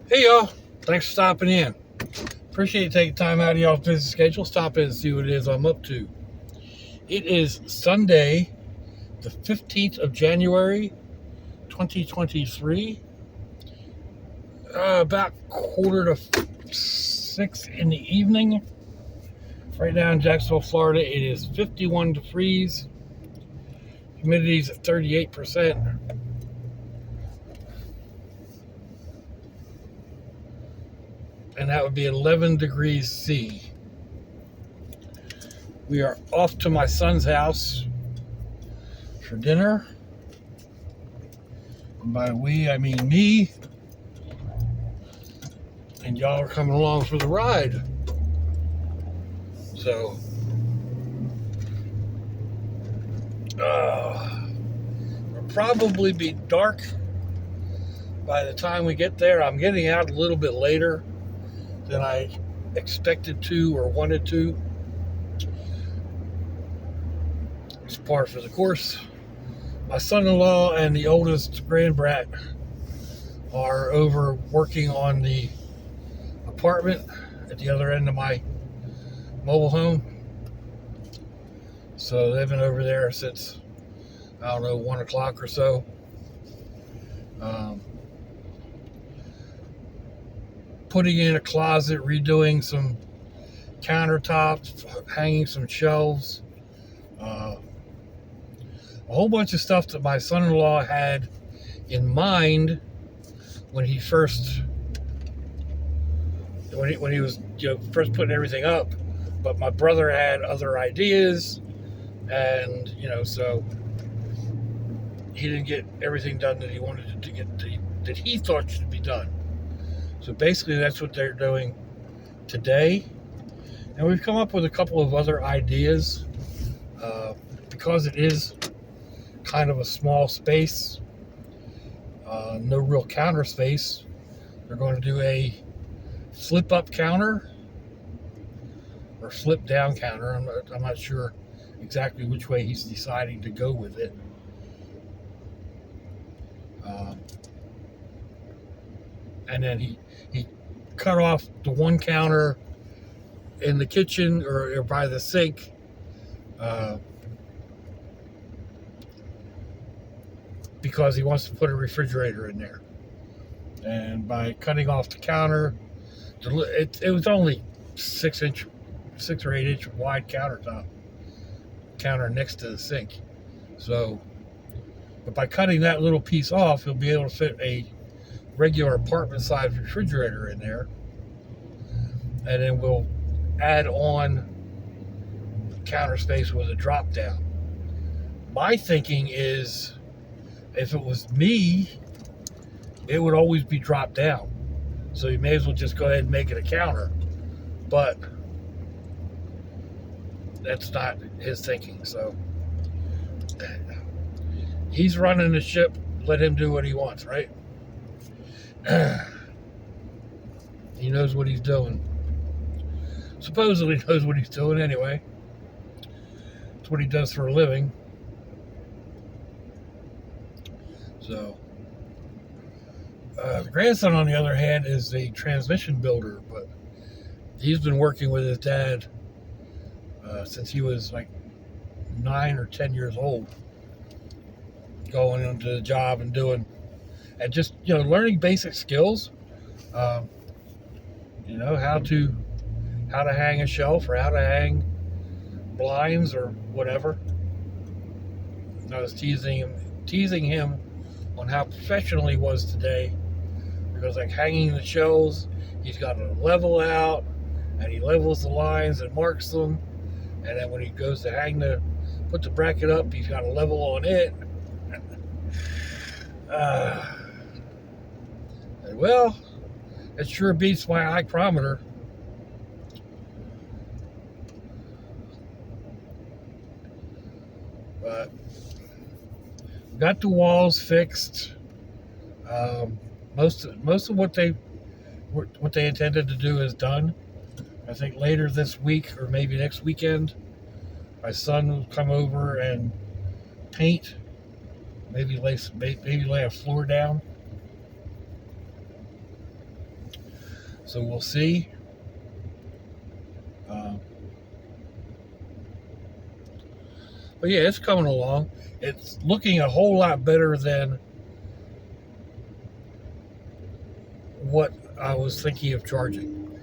Hey y'all, thanks for stopping in. Appreciate you taking time out of y'all's busy schedule. Stop in and see what it is I'm up to. It is Sunday, the 15th of January, 2023. About 5:45 in the evening. Right now in Jacksonville, Florida, it is 51 degrees. Humidity is at 38%. And that would be 11 degrees C. We are off to my son's house for dinner. And by we, I mean me. And y'all are coming along for the ride. So, it'll probably be dark by the time we get there. I'm getting out a little bit later than I expected to or wanted to. It's par for the course. My son-in-law and the oldest grandbrat are over working on the apartment at the other end of my mobile home. So they've been over there since, 1 o'clock or so. Putting in a closet, redoing some countertops, hanging some shelves. A whole bunch of stuff that my son-in-law had in mind when he first was first putting everything up, but my brother had other ideas, and so he didn't get everything done that he wanted to get that he thought should be done. So basically that's what they're doing today, and we've come up with a couple of other ideas because it is kind of a small space, no real counter space. They're going to do a flip up counter or flip down counter. I'm not sure exactly which way he's deciding to go with it. And then he cut off the one counter in the kitchen or by the sink, because he wants to put a refrigerator in there. And by cutting off the counter, it was only 6 or 8 inch wide counter next to the sink. So, but by cutting that little piece off, he'll be able to fit a regular apartment size refrigerator in there. And then we'll add on counter space with a drop down. My thinking is, if it was me, it would always be dropped down. So you may as well just go ahead and make it a counter. But that's not his thinking. So he's running the ship. Let him do what he wants, right? He knows what he's doing. Supposedly knows what he's doing anyway. It's what he does for a living. So the grandson, on the other hand, is a transmission builder, but he's been working with his dad since he was like 9 or 10 years old, going into the job and just learning basic skills. How to hang a shelf or how to hang blinds or whatever. I was teasing him on how professional he was today, because like hanging the shelves, he's got to level out, and he levels the lines and marks them, and then when he goes to put the bracket up, he's got to level on it. Well, it sure beats my hygrometer. But got the walls fixed. Most of what they intended to do is done. I think later this week or maybe next weekend, my son will come over and paint. Maybe lay a floor down. So we'll see. But yeah, it's coming along. It's looking a whole lot better than what I was thinking of charging.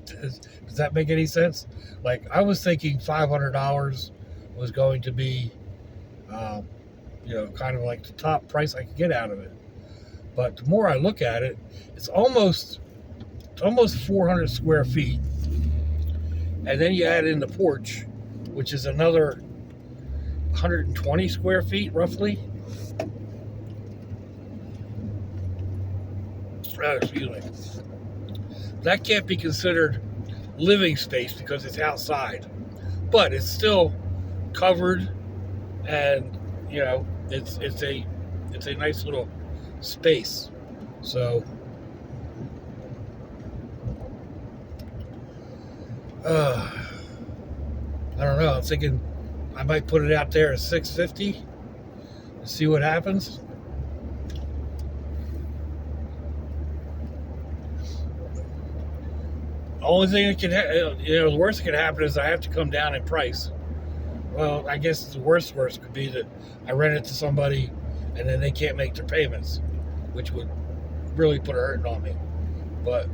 Does that make any sense? Like, I was thinking $500 was going to be, kind of like the top price I could get out of it. But the more I look at it, it's almost 400 square feet. And then you add in the porch, which is another 120 square feet, roughly. Excuse me. That can't be considered living space because it's outside, but it's still covered, and it's a nice little space. So I don't know. I'm thinking I might put it out there at $650 and see what happens. Only thing that can, the worst that could happen is I have to come down in price. Well, I guess the worst could be that I rent it to somebody and then they can't make their payments, which would really put a hurting on me. But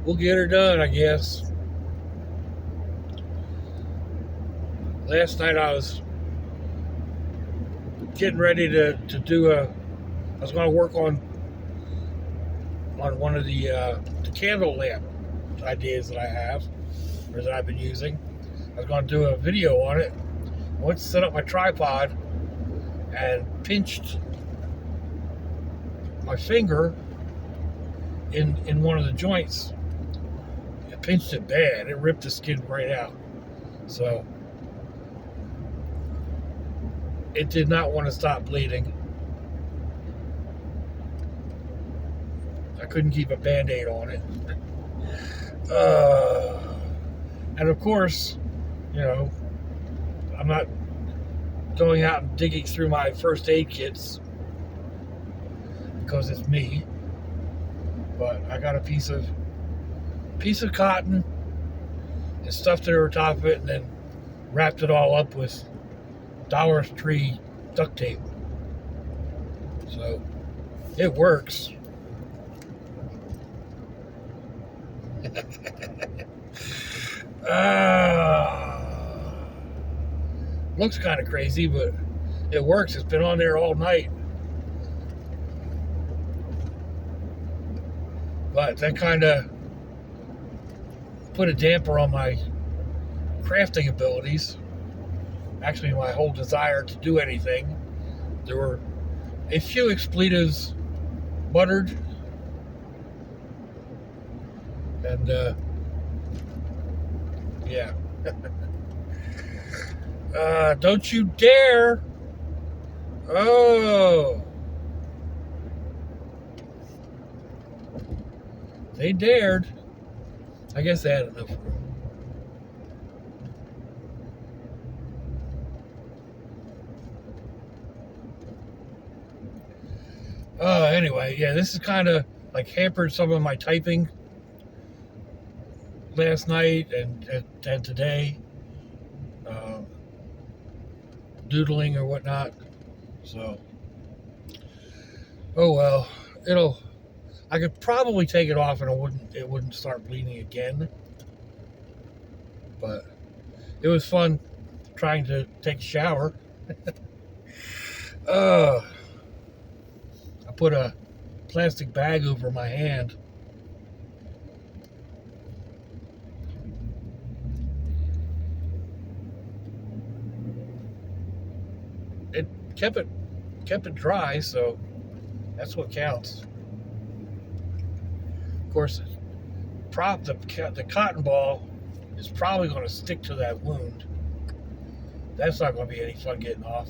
we'll get her done, I guess. Last night I was getting ready to do I was going to work on one of the candle lamp ideas that I have, or that I've been using. I was going to do a video on it. I went to set up my tripod and pinched my finger in one of the joints. I pinched it bad. It ripped the skin right out. So it did not want to stop bleeding. I couldn't keep a Band-Aid on it. And of course, I'm not going out and digging through my first aid kits because it's me. But I got a piece of cotton and stuffed it over top of it, and then wrapped it all up with Dollar Tree duct tape. So it works. Looks kind of crazy, but it works. It's been on there all night. But that kind of put a damper on my crafting abilities. Actually, my whole desire to do anything. There were a few expletives muttered, and yeah. Don't you dare! Oh, they dared. I guess they had enough room. Anyway, yeah, this is kind of like hampered some of my typing last night and today, doodling or whatnot. So, oh well, I could probably take it off and it wouldn't start bleeding again. But it was fun trying to take a shower. I put a plastic bag over my hand. It kept it dry, so that's what counts. Of course, the cotton ball is probably going to stick to that wound. That's not going to be any fun getting off.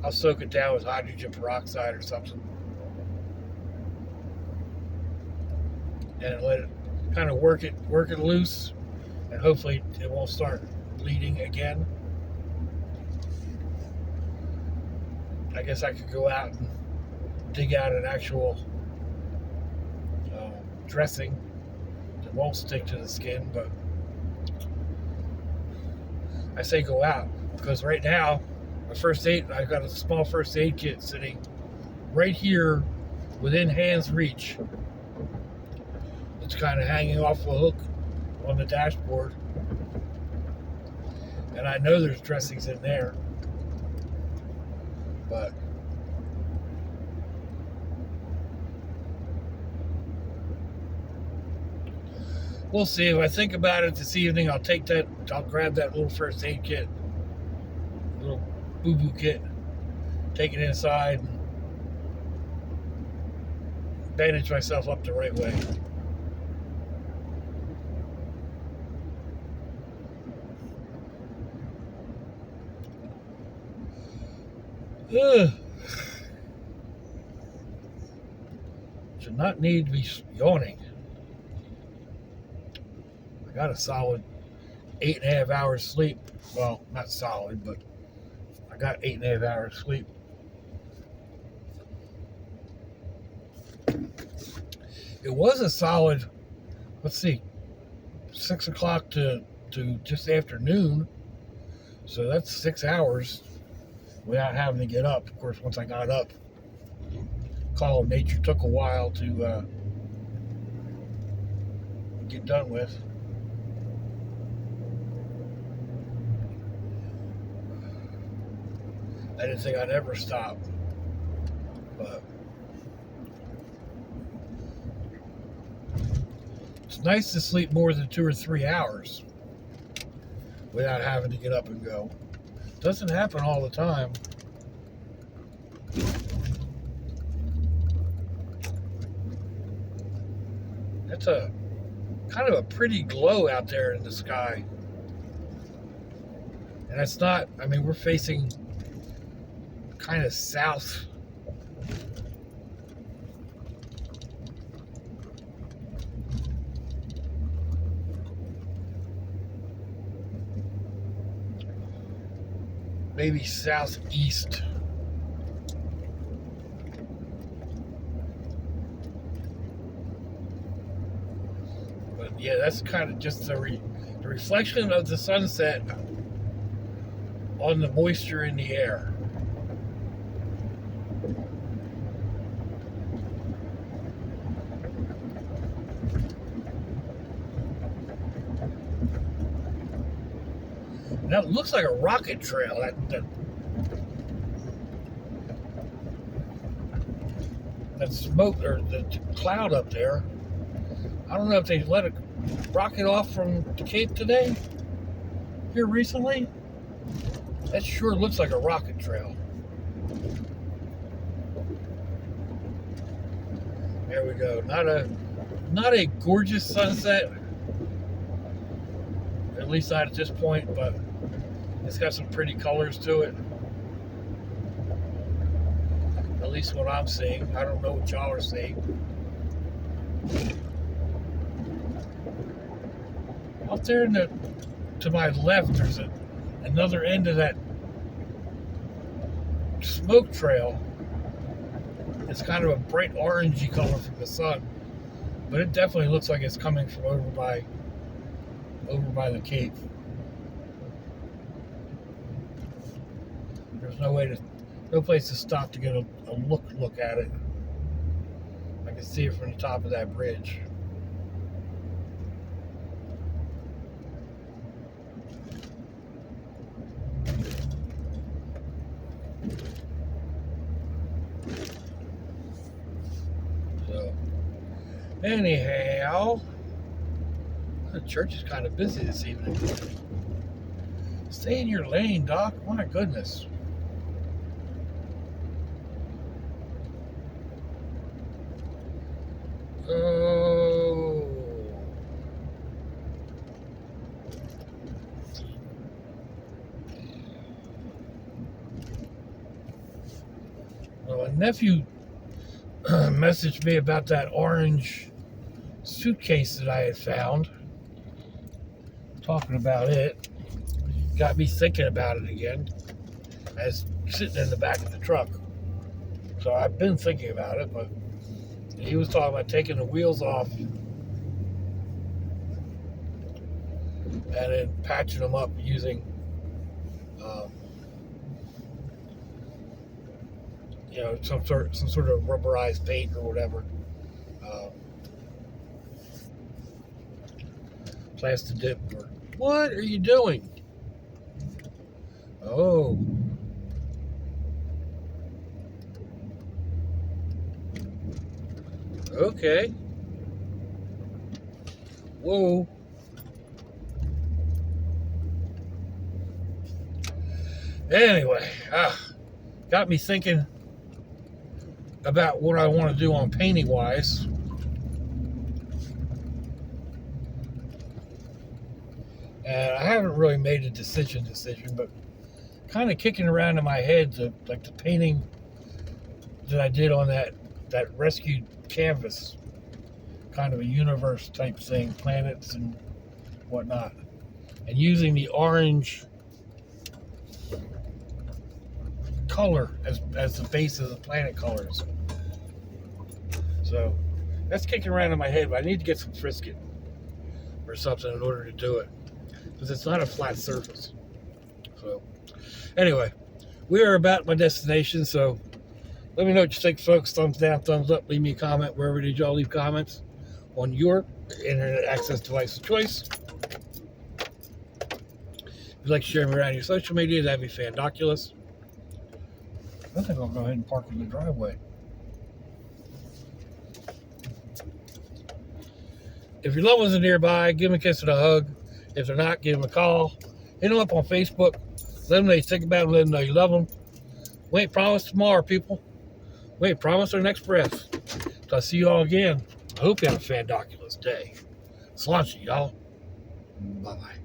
I'll soak it down with hydrogen peroxide or something, and let it kind of work it loose, and hopefully it won't start bleeding again. I guess I could go out and dig out an actual dressing that won't stick to the skin. But I say go out because right now, I've got a small first aid kit sitting right here within hand's reach. It's kind of hanging off a hook on the dashboard. And I know there's dressings in there. But we'll see. If I think about it this evening, I'll grab that little first aid kit, little boo-boo kit, take it inside, and bandage myself up the right way. Should not need to be yawning. I got a solid 8.5 hours sleep. Well, not solid, but I got 8.5 hours sleep. It was a solid, let's see, 6 o'clock to just after noon. So that's 6 hours without having to get up. Of course, once I got up, call of nature took a while to get done with. I didn't think I'd ever stop, but it's nice to sleep more than 2 or 3 hours without having to get up and go. Doesn't happen all the time. That's a kind of a pretty glow out there in the sky. And it's not, I mean, we're facing kind of south. Maybe southeast. But yeah, that's kind of just the reflection of the sunset on the moisture in the air. That looks like a rocket trail. That smoke or the cloud up there. I don't know if they let a rocket off from the Cape today, here recently. That sure looks like a rocket trail. There we go. Not a gorgeous sunset, at least not at this point, but it's got some pretty colors to it. At least what I'm seeing. I don't know what y'all are seeing. Out there to my left, there's another end of that smoke trail. It's kind of a bright orangey color from the sun, but it definitely looks like it's coming from over by the Cape. There's no place to stop to get a look at it. I can see it from the top of that bridge. So, anyhow, the church is kind of busy this evening. Stay in your lane, Doc. My goodness. Oh. Well, a nephew messaged me about that orange suitcase that I had found. Talking about it. Got me thinking about it again. As sitting in the back of the truck. So I've been thinking about it, but he was talking about taking the wheels off and then patching them up using, some sort of rubberized paint or whatever, plastic dip. Or what are you doing? Oh, okay. Whoa. Anyway, got me thinking about what I want to do on painting wise. And I haven't really made a decision, but kind of kicking around in my head like the painting that I did on that rescued canvas, kind of a universe type thing, planets and whatnot, and using the orange color as the base of the planet colors. So that's kicking around in my head, but I need to get some Frisket or something in order to do it, because it's not a flat surface. So anyway, we are about my destination, so let me know what you think, folks. Thumbs down, thumbs up, leave me a comment wherever did y'all leave comments on your internet access device of choice. If you'd like to share me around your social media, that'd be fandoculous. I think I'll go ahead and park in the driveway. If your loved ones are nearby, give them a kiss and a hug. If they're not, give them a call. Hit them up on Facebook. Let them know you think about them. Let them know you love them. We ain't promised tomorrow, people. We ain't promised our next breath. So I'll see you all again. I hope you have a fandoculous day. Sláinte, y'all. Bye-bye.